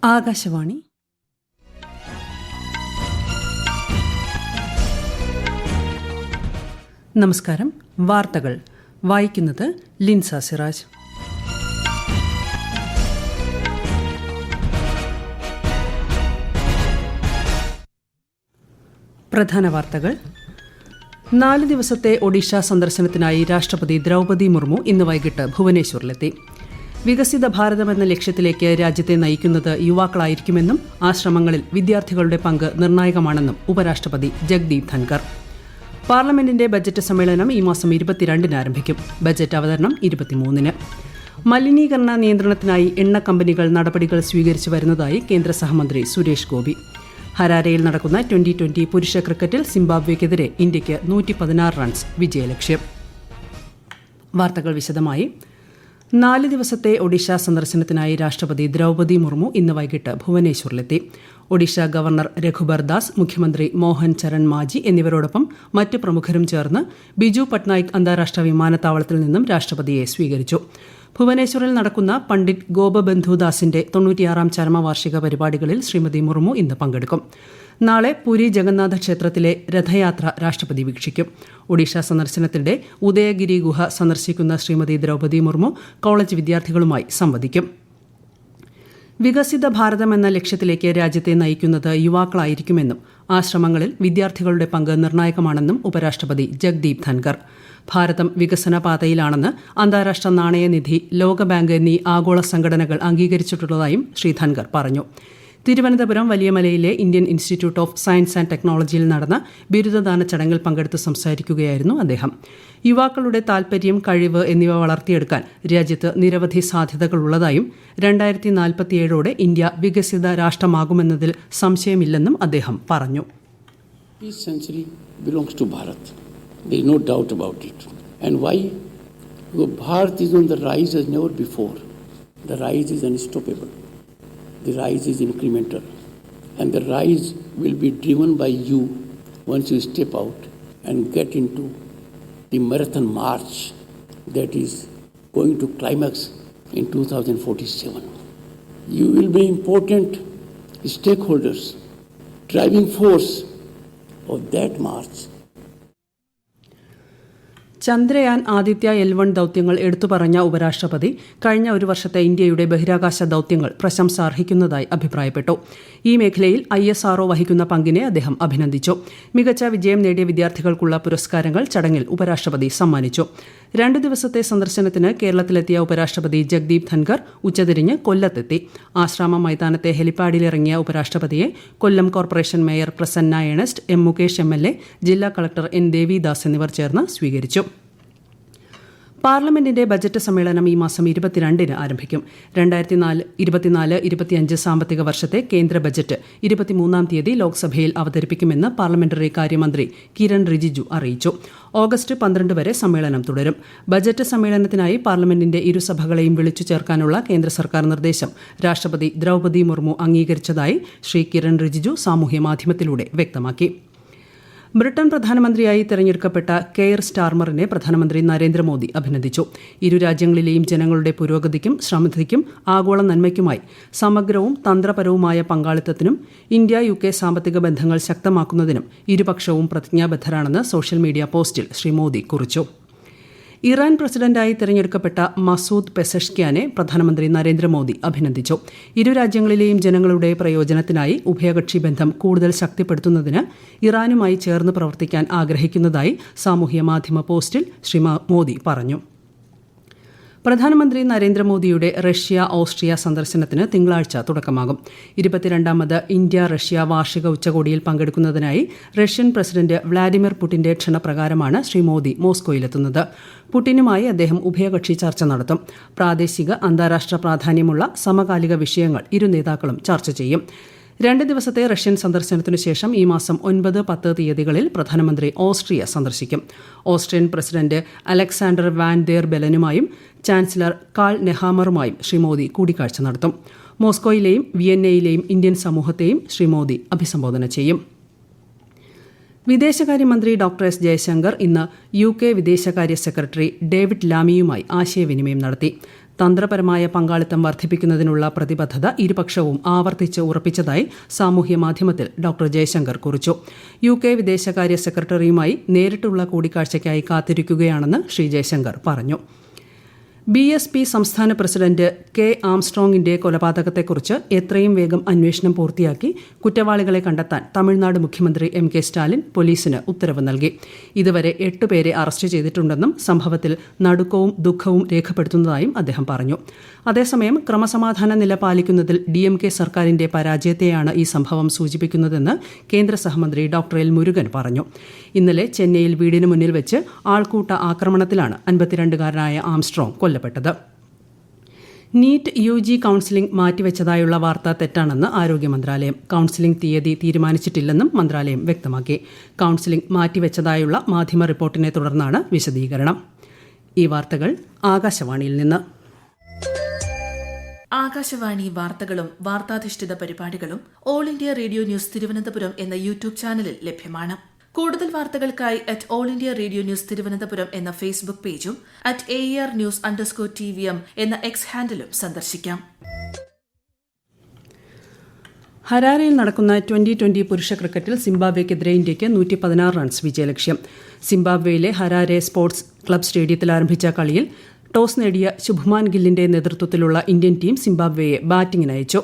ആകാശവാണി. നമസ്കാരം. വാർത്തകൾ വായിക്കുന്നത് ലിൻസ സിറാജ്. പ്രധാന വാർത്തകൾ. 4 ദിവസത്തെ ഒഡീഷ സന്ദർശനത്തിനായി രാഷ്ട്രപതി ദ്രൗപദി മുർമു ഇന്ന് വൈകിട്ട് ഭുവനേശ്വറിലെത്തി. വികസിത ഭാരതമെന്ന ലക്ഷ്യത്തിലേക്ക് രാജ്യത്തെ നയിക്കുന്നത് യുവാക്കളായിരിക്കുമെന്നും ആ ശ്രമങ്ങളിൽ വിദ്യാർത്ഥികളുടെ പങ്ക് നിർണായകമാണെന്നും ഉപരാഷ്ട്രപതി ജഗ്ദീപ് ധൻകർ. പാർലമെന്റിന്റെ ബജറ്റ് സമ്മേളനം ഈ മാസം 22-ന് ആരംഭിക്കും. ബജറ്റ് അവതരണം 23-ന്. മലിനീകരണ നിയന്ത്രണത്തിനായി എണ്ണ കമ്പനികൾ നടപടികൾ സ്വീകരിച്ചു വരുന്നതായി കേന്ദ്ര സഹമന്ത്രി സുരേഷ് ഗോപി. ഹരാരയിൽ നടക്കുന്ന T20 പുരുഷ ക്രിക്കറ്റിൽ സിംബാബ്വേക്കെതിരെ ഇന്ത്യയ്ക്ക് 116 റൺസ് വിജയലക്ഷ്യം. വാർത്തകൾ വിശദമായി. 4 ദിവസത്തെ ഒഡീഷ സന്ദർശനത്തിനായി രാഷ്ട്രപതി ദ്രൗപദി മുർമു ഇന്ന് വൈകിട്ട് ഭുവനേശ്വറിലെത്തി. ഒഡീഷ ഗവർണർ രഘുബർ ദാസ്, മുഖ്യമന്ത്രി മോഹൻ ചരൺ മാജി എന്നിവരോടൊപ്പം മറ്റ് പ്രമുഖരും ചേർന്ന് ബിജു പട്നായിക് അന്താരാഷ്ട്ര വിമാനത്താവളത്തിൽ നിന്നും രാഷ്ട്രപതിയെ സ്വീകരിച്ചു. ഭുവനേശ്വറിൽ നടക്കുന്ന പണ്ഡിറ്റ് ഗോപബന്ധു ദാസിന്റെ 96-ാം ചരമവാർഷിക പരിപാടികളിൽ ശ്രീമതി മുർമു ഇന്ന് പങ്കെടുക്കും. നാളെ പുരി ജഗന്നാഥ ക്ഷേത്രത്തിലെ രഥയാത്ര രാഷ്ട്രപതി വീക്ഷിക്കും. ഒഡീഷ സന്ദർശനത്തിനിടെ ഉദയഗിരി ഗുഹ സന്ദർശിക്കുന്ന ശ്രീമതി ദ്രൗപദി മുർമു കോളേജ് വിദ്യാർത്ഥികളുമായി സംവദിക്കും. വികസിത ഭാരതമെന്ന ലക്ഷ്യത്തിലേക്ക് രാജ്യത്തെ നയിക്കുന്നത് യുവാക്കളായിരിക്കുമെന്നും ആ ശ്രമങ്ങളിൽ വിദ്യാർത്ഥികളുടെ പങ്ക് നിർണായകമാണെന്നും ഉപരാഷ്ട്രപതി ജഗ്ദീപ് ധൻകർ. ഭാരതം വികസന പാതയിലാണെന്ന് അന്താരാഷ്ട്ര നാണയനിധി, ലോകബാങ്ക് എന്നീ ആഗോള സംഘടനകൾ അംഗീകരിച്ചിട്ടുള്ളതായും ശ്രീ ധൻകർ പറഞ്ഞു. തിരുവനന്തപുരം വലിയമലയിലെ Indian institute of science and ടെക്നോളജിയിൽ നടന്ന ബിരുദദാന ചടങ്ങിൽ പങ്കെടുത്ത് സംസാരിക്കുകയായിരുന്നു അദ്ദേഹം. യുവാക്കളുടെ താൽപര്യം, കഴിവ് എന്നിവ വളർത്തിയെടുക്കാൻ രാജ്യത്ത് നിരവധി സാധ്യതകളുള്ളതായും 2047ഓടെ ഇന്ത്യ വികസിത രാഷ്ട്രമാകുമെന്നതിൽ സംശയമില്ലെന്നും അദ്ദേഹം പറഞ്ഞു. This century belongs to Bharat. There is no doubt about it. And why? Because Bharat is on the rise as never before. The rise is unstoppable. The rise is incremental. And the rise will be driven by you once you step out and get into the marathon march that is going to climax in 2047. You will be important stakeholders, driving force of that march. Chandrayaan, Aditya L1 ദൌത്യങ്ങൾ എടുത്തുപറഞ്ഞ ഉപരാഷ്ട്രപതി കഴിഞ്ഞ ഒരു വർഷത്തെ ഇന്ത്യയുടെ ബഹിരാകാശ ദൌത്യങ്ങൾ പ്രശംസാർഹിക്കുന്നതായി അഭിപ്രായപ്പെട്ടു. ഈ മേഖലയിൽ ISRO വഹിക്കുന്ന പങ്കിനെ അദ്ദേഹം അഭിനന്ദിച്ചു. മികച്ച വിജയം നേടിയ വിദ്യാർത്ഥികൾക്കുള്ള പുരസ്കാരങ്ങൾ ചടങ്ങിൽ ഉപരാഷ്ട്രപതി സമ്മാനിച്ചു. 2 ദിവസത്തെ സന്ദർശനത്തിന് കേരളത്തിലെത്തിയ ഉപരാഷ്ട്രപതി ജഗ്ദീപ് ധൻകർ ഉച്ചതിരിഞ്ഞ് കൊല്ലത്തെത്തി. ആശ്രാമം മൈതാനത്തെ ഹെലിപ്പാഡിലിറങ്ങിയ ഉപരാഷ്ട്രപതിയെ Kollam corporation mayor Prasanna Earnest, M. Mukesh MLA, ജില്ലാ കളക്ടർ N. ദേവിദാസ് എന്നിവർ ചേർന്ന് സ്വീകരിച്ചു. പാർലമെന്റിന്റെ ബജറ്റ് സമ്മേളനം ഈ മാസം 22-ന് ആരംഭിക്കും. 2024-25 സാമ്പത്തിക വർഷത്തെ കേന്ദ്ര ബജറ്റ് 23-ാം തീയതി ലോക്സഭയിൽ അവതരിപ്പിക്കുമെന്ന് പാർലമെന്ററി കാര്യമന്ത്രി കിരൺ റിജിജു അറിയിച്ചു. ഓഗസ്റ്റ് 12 വരെ സമ്മേളനം തുടരും. ബജറ്റ് സമ്മേളനത്തിനായി പാർലമെന്റിന്റെ ഇരുസഭകളെയും വിളിച്ചു ചേർക്കാനുള്ള കേന്ദ്ര സർക്കാർ നിർദ്ദേശം രാഷ്ട്രപതി ദ്രൗപദി മുർമു അംഗീകരിച്ചതായി ശ്രീ കിരൺ റിജിജു സാമൂഹ്യമാധ്യമത്തിലൂടെ വ്യക്തമാക്കി. ബ്രിട്ടൻ പ്രധാനമന്ത്രിയായി തെരഞ്ഞെടുക്കപ്പെട്ട കെയർ സ്റ്റാർമറിനെ പ്രധാനമന്ത്രി നരേന്ദ്രമോദി അഭിനന്ദിച്ചു. ഇരു രാജ്യങ്ങളിലെയും ജനങ്ങളുടെ പുരോഗതിക്കും സമൃദ്ധിക്കും ആഗോള നന്മയ്ക്കുമായി സമഗ്രവും തന്ത്രപരവുമായ പങ്കാളിത്തത്തിനും ഇന്ത്യ UK സാമ്പത്തിക ബന്ധങ്ങൾ ശക്തമാക്കുന്നതിനും ഇരുപക്ഷവും പ്രതിജ്ഞാബദ്ധരാണെന്ന് സോഷ്യൽ മീഡിയ പോസ്റ്റിൽ ശ്രീ മോദി കുറിച്ചു. ഇറാൻ പ്രസിഡന്റായി തെരഞ്ഞെടുക്കപ്പെട്ട മസൂദ് പെസഷ്ക്യാനെ പ്രധാനമന്ത്രി നരേന്ദ്രമോദി അഭിനന്ദിച്ചു. ഇരു രാജ്യങ്ങളിലെയും ജനങ്ങളുടെ പ്രയോജനത്തിനായി ഉഭയകക്ഷി ബന്ധം കൂടുതൽ ശക്തിപ്പെടുത്തുന്നതിന് ഇറാനുമായി ചേർന്ന് പ്രവർത്തിക്കാൻ ആഗ്രഹിക്കുന്നതായി സാമൂഹ്യ മാധ്യമ പോസ്റ്റിൽ ശ്രീ മോദി പറഞ്ഞു. പ്രധാനമന്ത്രി നരേന്ദ്രമോദിയുടെ റഷ്യ, ഓസ്ട്രിയ സന്ദർശനത്തിന് തിങ്കളാഴ്ച തുടക്കമാകും. 22ാമത് ഇന്ത്യ റഷ്യ വാർഷിക ഉച്ചകോടിയിൽ പങ്കെടുക്കുന്നതിനായി റഷ്യൻ പ്രസിഡന്റ് വ്ളാഡിമിർ പുടിന്റെ ക്ഷണപ്രകാരമാണ് ശ്രീ മോദി മോസ്കോയിലെത്തുന്നത്. പുടിനുമായി അദ്ദേഹം ഉഭയകക്ഷി ചർച്ച നടത്തും. പ്രാദേശിക, അന്താരാഷ്ട്ര പ്രാധാന്യമുള്ള സമകാലിക വിഷയങ്ങൾ ഇരു നേതാക്കളും ചർച്ച ചെയ്യും. 2 ദിവസത്തെ റഷ്യൻ സന്ദർശനത്തിനു ശേഷം ഈ മാസം 9, 10 തീയതികളിൽ പ്രധാനമന്ത്രി ഓസ്ട്രിയ സന്ദർശിക്കും. Austrian president Alexander van der ബെലനുമായും ചാൻസലർ കാൾ നെഹാമറുമായും ശ്രീ മോദി കൂടിക്കാഴ്ച നടത്തും. മോസ്കോയിലെയും വിയന്നയിലെയും ഇന്ത്യൻ സമൂഹത്തെയും ശ്രീ മോദി അഭിസംബോധന ചെയ്യും. വിദേശകാര്യമന്ത്രി ഡോക്ടർ എസ് ജയശങ്കർ ഇന്ന് UK വിദേശകാര്യ സെക്രട്ടറി ഡേവിഡ് ലാമിയുമായി ആശയവിനിമയം നടത്തി. തന്ത്രപരമായ പങ്കാളിത്തം വർദ്ധിപ്പിക്കുന്നതിനുള്ള പ്രതിബദ്ധത ഇരുപക്ഷവും ആവർത്തിച്ച് ഉറപ്പിച്ചതായി സാമൂഹ്യ മാധ്യമത്തിൽ ഡോക്ടർ ജയശങ്കർ കുറിച്ചു. UK വിദേശകാര്യ സെക്രട്ടറിയുമായി നേരിട്ടുള്ള കൂടിക്കാഴ്ചയ്ക്കായി കാത്തിരിക്കുകയാണെന്ന് ശ്രീ ജയശങ്കർ പറഞ്ഞു. BSP സംസ്ഥാന പ്രസിഡന്റ് കെ ആംസ്ട്രോങ്ങിന്റെ കൊലപാതകത്തെക്കുറിച്ച് എത്രയും വേഗം അന്വേഷണം പൂർത്തിയാക്കി കുറ്റവാളികളെ കണ്ടെത്താൻ തമിഴ്നാട് മുഖ്യമന്ത്രി MK സ്റ്റാലിൻ പോലീസിന് ഉത്തരവ് നൽകി. ഇതുവരെ 8 പേരെ അറസ്റ്റ് ചെയ്തിട്ടുണ്ടെന്നും സംഭവത്തിൽ നടുക്കവും ദുഃഖവും രേഖപ്പെടുത്തുന്നതായും അദ്ദേഹം പറഞ്ഞു. അതേസമയം ക്രമസമാധാന നില പാലിക്കുന്നതിൽ DMK സർക്കാരിന്റെ പരാജയത്തെയാണ് ഈ സംഭവം സൂചിപ്പിക്കുന്നതെന്ന് കേന്ദ്ര സഹമന്ത്രി ഡോക്ടർ എൽ മുരുകൻ പറഞ്ഞു. ഇന്നലെ ചെന്നൈയിൽ വീടിന് മുന്നിൽ വെച്ച് ആൾക്കൂട്ട ആക്രമണത്തിലാണ് 52-കാരനായ ആംസ്ട്രോങ് കൊല്ലപ്പെട്ടത്. നീറ്റ് UG കൌൺസിലിംഗ് മാറ്റിവെച്ചതായുള്ള വാർത്ത തെറ്റാണെന്ന് ആരോഗ്യ മന്ത്രാലയം. കൌൺസിലിംഗ് തീയതി തീരുമാനിച്ചിട്ടില്ലെന്നും മന്ത്രാലയം വ്യക്തമാക്കി. കൌൺസിലിംഗ് മാറ്റിവെച്ചതായുള്ള മാധ്യമ റിപ്പോർട്ടിനെ തുടർന്നാണ് വിശദീകരണം. ഈ വാർത്തകൾ ആകാശവാണിയിൽ നിന്ന്. ആകാശവാണി വാർത്തകളും വാർത്താധിഷ്ഠിത പരിപാടികളും all India radio news Thiruvananthapuram എന്ന യൂട്യൂബ് ചാനലിൽ ലഭ്യമാണ്. കൂടുതൽ വാർത്തകൾക്കായി @All India Radio News Thiruvananthapuram എന്ന ഫേസ്ബുക്ക് പേജും @ARnews_TVM എന്ന X ഹാൻഡിലും സന്ദർശിക്കാം. ഹരാരയിൽ നടക്കുന്ന 2020 പുരുഷ ക്രിക്കറ്റിൽ സിംബാബ്വേക്കെതിരെ ഇന്ത്യയ്ക്ക് 116 റൺസ് വിജയലക്ഷ്യം. സിംബാബ്വേയിലെ ഹരാരെ സ്പോർട്സ് ക്ലബ് സ്റ്റേഡിയത്തിൽ ആരംഭിച്ച കളിയിൽ ടോസ് നേടിയ ശുഭ്മാൻ ഗില്ലിന്റെ നേതൃത്വത്തിലുള്ള ഇന്ത്യൻ ടീം സിംബാബ്വേയെ ബാറ്റിംഗിനയച്ചു.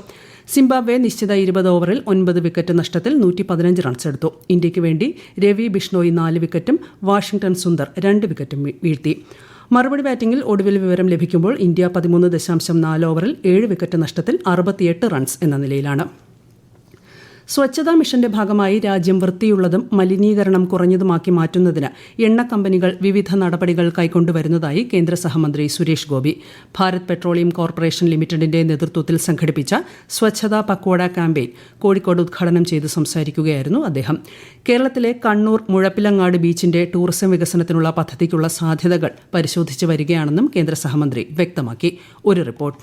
സിംബാബ്വെ നിശ്ചിത 20 ഓവറിൽ 9 വിക്കറ്റ് നഷ്ടത്തിൽ 115 റൺസ് എടുത്തു. ഇന്ത്യയ്ക്ക് വേണ്ടി രവി ബിഷ്ണോയി 4 വിക്കറ്റും വാഷിംഗ്ടൺ സുന്ദർ 2 വിക്കറ്റും വീഴ്ത്തി. മറുപടി ബാറ്റിംഗിൽ ഒടുവിൽ വിവരം ലഭിക്കുമ്പോൾ ഇന്ത്യ 13.4 ഓവറിൽ 7 വിക്കറ്റ് നഷ്ടത്തിൽ 68 റൺസ് എന്ന നിലയിലാണ്. സ്വച്ഛതാ മിഷന്റെ ഭാഗമായി രാജ്യം വൃത്തിയുള്ളതും മലിനീകരണം കുറഞ്ഞതുമാക്കി മാറ്റുന്നതിന് എണ്ണ കമ്പനികൾ വിവിധ നടപടികൾ കൈക്കൊണ്ടുവരുന്നതായി കേന്ദ്ര സഹമന്ത്രി സുരേഷ് ഗോപി. ഭാരത് പെട്രോളിയം കോർപ്പറേഷൻ ലിമിറ്റഡിന്റെ നേതൃത്വത്തിൽ സംഘടിപ്പിച്ച സ്വച്ഛതാ പക്വാഡ ക്യാമ്പയിൻ കോഴിക്കോട് ഉദ്ഘാടനം ചെയ്ത് സംസാരിക്കുകയായിരുന്നു അദ്ദേഹം. കേരളത്തിലെ കണ്ണൂർ മുഴപ്പിലങ്ങാട് ബീച്ചിന്റെ ടൂറിസം വികസനത്തിനുള്ള പദ്ധതിക്കുള്ള സാധ്യതകൾ പരിശോധിച്ചു വരികയാണെന്നും കേന്ദ്ര സഹമന്ത്രി വ്യക്തമാക്കി. ഒരു റിപ്പോർട്ട്.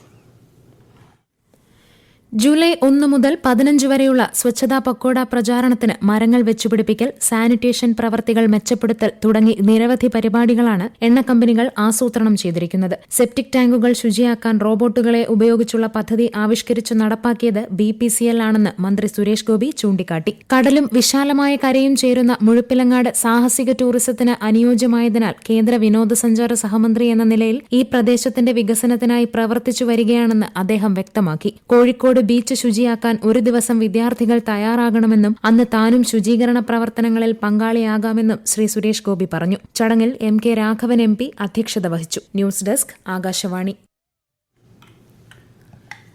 ജൂലൈ 1 മുതൽ 15 വരെയുള്ള സ്വച്ഛതാ പക്കോഡ പ്രചാരണത്തിന് മരങ്ങൾ വെച്ചുപിടിപ്പിക്കൽ, സാനിറ്റേഷൻ പ്രവർത്തികൾ മെച്ചപ്പെടുത്തൽ തുടങ്ങി നിരവധി പരിപാടികളാണ് എണ്ണ കമ്പനികൾ ആസൂത്രണം ചെയ്തിരിക്കുന്നത്. സെപ്റ്റിക് ടാങ്കുകൾ ശുചിയാക്കാൻ റോബോട്ടുകളെ ഉപയോഗിച്ചുള്ള പദ്ധതി ആവിഷ്കരിച്ച് നടപ്പാക്കിയത് BPCL ആണെന്ന് മന്ത്രി സുരേഷ് ഗോപി ചൂണ്ടിക്കാട്ടി. കടലും വിശാലമായ കരയും ചേരുന്ന മുഴപ്പിലങ്ങാട് സാഹസിക ടൂറിസത്തിന് അനുയോജ്യമായതിനാൽ കേന്ദ്ര വിനോദസഞ്ചാര സഹമന്ത്രി എന്ന നിലയിൽ ഈ പ്രദേശത്തിന്റെ വികസനത്തിനായി പ്രവർത്തിച്ചു വരികയാണെന്ന് അദ്ദേഹം വ്യക്തമാക്കി. കോഴിക്കോട് ബീച്ച് ശുചിയാക്കാൻ ഒരു ദിവസം വിദ്യാർത്ഥികൾ തയ്യാറാകണമെന്നും അന്ന് താനും ശുചീകരണ പ്രവർത്തനങ്ങളിൽ പങ്കാളിയാകാമെന്നും ശ്രീ സുരേഷ് ഗോപി പറഞ്ഞു. ചടങ്ങിൽ MK രാഘവൻ MP അധ്യക്ഷത വഹിച്ചു. News desk Akashvani.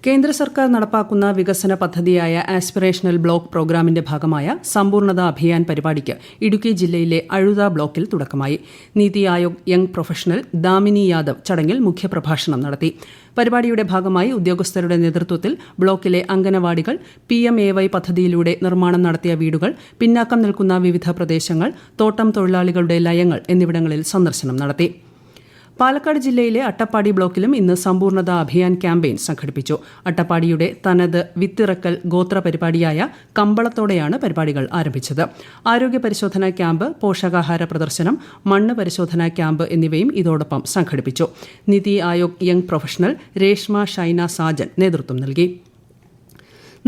കേന്ദ്ര സർക്കാർ നടപ്പാക്കുന്ന വികസന പദ്ധതിയായ ആസ്പിറേഷണൽ ബ്ലോക്ക് പ്രോഗ്രാമിന്റെ ഭാഗമായ സമ്പൂർണ്ണത അഭിയാൻ പരിപാടിക്ക് ഇടുക്കി ജില്ലയിലെ അഴുത ബ്ലോക്കിൽ തുടക്കമായി. നീതി ആയോഗ് യങ് പ്രൊഫഷണൽ ദാമിനി യാദവ് ചടങ്ങിൽ മുഖ്യപ്രഭാഷണം നടത്തി. പരിപാടിയുടെ ഭാഗമായി ഉദ്യോഗസ്ഥരുടെ നേതൃത്വത്തിൽ ബ്ലോക്കിലെ അംഗനവാടികൾ, PMAY പദ്ധതിയിലൂടെ നിർമ്മാണം നടത്തിയ വീടുകൾ, പിന്നാക്കം നിൽക്കുന്ന വിവിധ പ്രദേശങ്ങൾ, തോട്ടം തൊഴിലാളികളുടെ ലയങ്ങൾ എന്നിവിടങ്ങളിൽ സന്ദർശനം നടത്തി. പാലക്കാട് ജില്ലയിലെ അട്ടപ്പാടി ബ്ലോക്കിലും ഇന്ന് സമ്പൂർണ്ണത അഭിയാൻ ക്യാമ്പയിൻ സംഘടിപ്പിച്ചു. അട്ടപ്പാടിയുടെ തനത് വിത്തിറക്കൽ ഗോത്ര പരിപാടിയായ കമ്പളത്തോടെയാണ് പരിപാടികൾ ആരംഭിച്ചത്. ആരോഗ്യ പരിശോധനാ ക്യാമ്പ്, പോഷകാഹാര പ്രദർശനം, മണ്ണ് പരിശോധനാ ക്യാമ്പ് എന്നിവയും ഇതോടൊപ്പം സംഘടിപ്പിച്ചു. നിതി ആയോഗ് യങ് പ്രൊഫഷണൽ രേഷ്മ ഷൈന സാജൻ നേതൃത്വം നൽകി.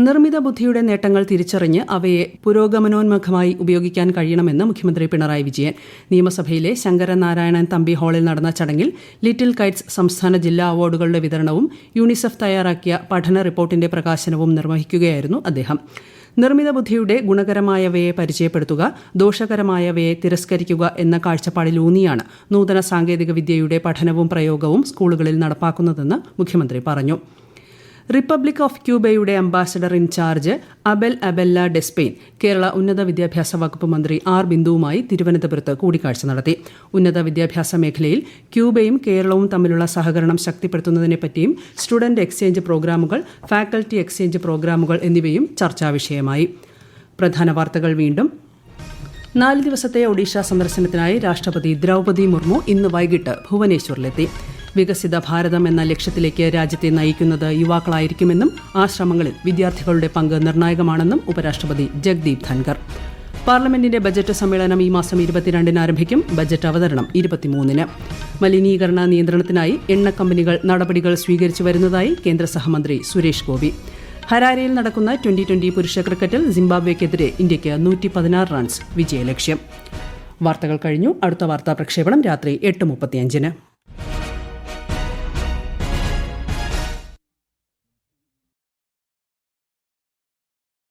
നിർമ്മിത ബുദ്ധിയുടെ നേട്ടങ്ങൾ തിരിച്ചറിഞ്ഞ് അവയെ പുരോഗമനോന്മുഖമായി ഉപയോഗിക്കാൻ കഴിയണമെന്ന് മുഖ്യമന്ത്രി പിണറായി വിജയൻ. നിയമസഭയിലെ ശങ്കരനാരായണൻ തമ്പി ഹാളിൽ നടന്ന ചടങ്ങിൽ ലിറ്റിൽ കൈറ്റ്സ് സംസ്ഥാന ജില്ലാ അവാർഡുകളുടെ വിതരണവും യൂണിസെഫ് തയ്യാറാക്കിയ പഠന റിപ്പോർട്ടിന്റെ പ്രകാശനവും നിർവഹിക്കുകയായിരുന്നു അദ്ദേഹം. നിർമ്മിത ബുദ്ധിയുടെ ഗുണകരമായവയെ പരിചയപ്പെടുത്തുക, ദോഷകരമായവയെ തിരസ്കരിക്കുക എന്ന കാഴ്ചപ്പാടിലൂന്നിയാണ് നൂതന സാങ്കേതിക വിദ്യയുടെ പഠനവും പ്രയോഗവും സ്കൂളുകളിൽ നടപ്പാക്കുന്നതെന്ന് മുഖ്യമന്ത്രി പറഞ്ഞു. റിപ്പബ്ലിക് ഓഫ് ക്യൂബയുടെ ambassador in charge Abel Abella Despaigne Kerala ഉന്നത വിദ്യാഭ്യാസ വകുപ്പ് മന്ത്രി R ബിന്ദുവുമായി തിരുവനന്തപുരത്ത് കൂടിക്കാഴ്ച നടത്തി. ഉന്നത വിദ്യാഭ്യാസ മേഖലയിൽ ക്യൂബയും കേരളവും തമ്മിലുള്ള സഹകരണം ശക്തിപ്പെടുത്തുന്നതിനെപ്പറ്റിയും സ്റ്റുഡന്റ് എക്സ്ചേഞ്ച് പ്രോഗ്രാമുകൾ, ഫാക്കൽറ്റി എക്സ്ചേഞ്ച് പ്രോഗ്രാമുകൾ എന്നിവയും ചർച്ചാ വിഷയമായി. പ്രധാന വാർത്തകൾ വീണ്ടും. 4 ദിവസത്തെ ഒഡീഷ സന്ദർശനത്തിനായി രാഷ്ട്രപതി ദ്രൗപദി മുർമു ഇന്ന് വൈകിട്ട് ഭുവനേശ്വറിലെത്തി. വികസിത ഭാരതം എന്ന ലക്ഷ്യത്തിലേക്ക് രാജ്യത്തെ നയിക്കുന്നത് യുവാക്കളായിരിക്കുമെന്നും ആ ശ്രമങ്ങളിൽ വിദ്യാർത്ഥികളുടെ പങ്ക് നിർണായകമാണെന്നും ഉപരാഷ്ട്രപതി ജഗ്ദീപ് ധൻകർ. പാർലമെന്റിന്റെ ബജറ്റ് സമ്മേളനം ഈ മാസം 22-ന് ആരംഭിക്കും. ബജറ്റ് അവതരണം 23-ന്. മലിനീകരണ നിയന്ത്രണത്തിനായി എണ്ണ കമ്പനികൾ നടപടികൾ സ്വീകരിച്ചു വരുന്നതായി കേന്ദ്ര സഹമന്ത്രി സുരേഷ് ഗോപി. ഹരാരയിൽ നടക്കുന്ന T20 പുരുഷ ക്രിക്കറ്റിൽ സിംബാബ്വേക്കെതിരെ ഇന്ത്യയ്ക്ക് 116 റൺസ് വിജയലക്ഷ്യം. വാർത്തകൾ കഴിഞ്ഞു. അടുത്ത വാർത്താ പ്രക്ഷേപണം രാത്രി 8:35-ന്.